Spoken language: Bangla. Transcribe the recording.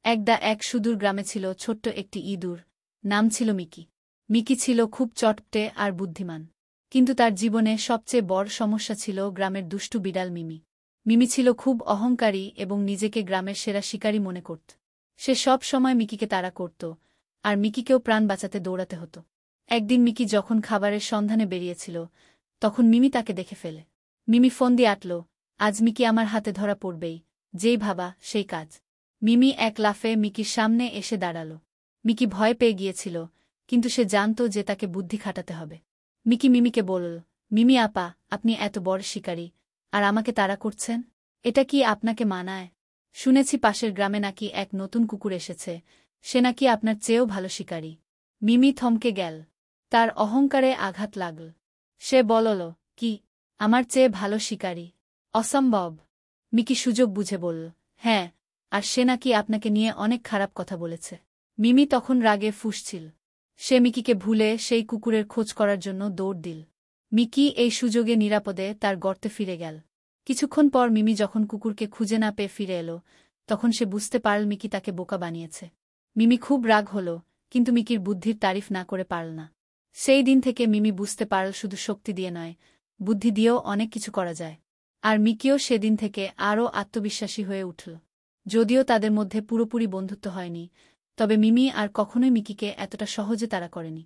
এক সুদূর গ্রামে ছিল ছোট্ট একটি ইঁদুর, নাম ছিল মিকি। মিকি ছিল খুব চটপটে আর বুদ্ধিমান। কিন্তু তার জীবনে সবচেয়ে বড় সমস্যা ছিল গ্রামের দুষ্টু বিড়াল মিমি। মিমি ছিল খুব অহংকারী এবং নিজেকে গ্রামের সেরা শিকারী মনে করত। সে সব সময় মিকিকে তাড়া করত, আর মিকিকেও প্রাণ বাঁচাতে দৌড়াতে হতো। একদিন মিকি যখন খাবারের সন্ধানে বেরিয়েছিল, তখন মিমি তাকে দেখে ফেলে। মিমি ফোন দিয়ে আটল, আজ মিকি আমার হাতে ধরা পড়বেই, যেই ভাবা সেই কাজ। মিমি এক লাফে মিকির সামনে এসে দাঁড়াল। মিকি ভয় পেয়ে গিয়েছিল, কিন্তু সে জানত যে তাকে বুদ্ধি খাটাতে হবে। মিকি মিমিকে বলল, মিমি আপা, আপনি এত বড় শিকারী, আর আমাকে তাড়া করছেন? এটা কি আপনাকে মানায়? শুনেছি পাশের গ্রামে নাকি এক নতুন কুকুর এসেছে, সে নাকি আপনার চেয়েও ভালো শিকারী। মিমি থমকে গেল। তার অহংকারে আঘাত লাগল। সে বলল, কি, আমার চেয়ে ভালো শিকারী? অসম্ভব। মিকি সুযোগ বুঝে বলল, হ্যাঁ, আর সে নাকি আপনাকে নিয়ে অনেক খারাপ কথা বলেছে। মিমি তখন রাগে ফুঁসছিল। সে মিকিকে ভুলে সেই কুকুরের খোঁজ করার জন্য দৌড় দিল। মিকি এই সুযোগে নিরাপদে তার গর্তে ফিরে গেল। কিছুক্ষণ পর মিমি যখন কুকুরকে খুঁজে না পেয়ে ফিরে এল, তখন সে বুঝতে পারল মিকি তাকে বোকা বানিয়েছে। মিমি খুব রাগ হল, কিন্তু মিকির বুদ্ধির তারিফ না করে পারল না। সেই দিন থেকে মিমি বুঝতে পারল শুধু শক্তি দিয়ে নয়, বুদ্ধি দিয়েও অনেক কিছু করা যায়। আর মিকিও সেদিন থেকে আরও আত্মবিশ্বাসী হয়ে উঠল। যদিও তাদের মধ্যে পুরোপুরি বন্ধুত্ব হয়নি, তবে মিমি আর কখনোই মিকিকে এতটা সহজে তাড়া করেনি।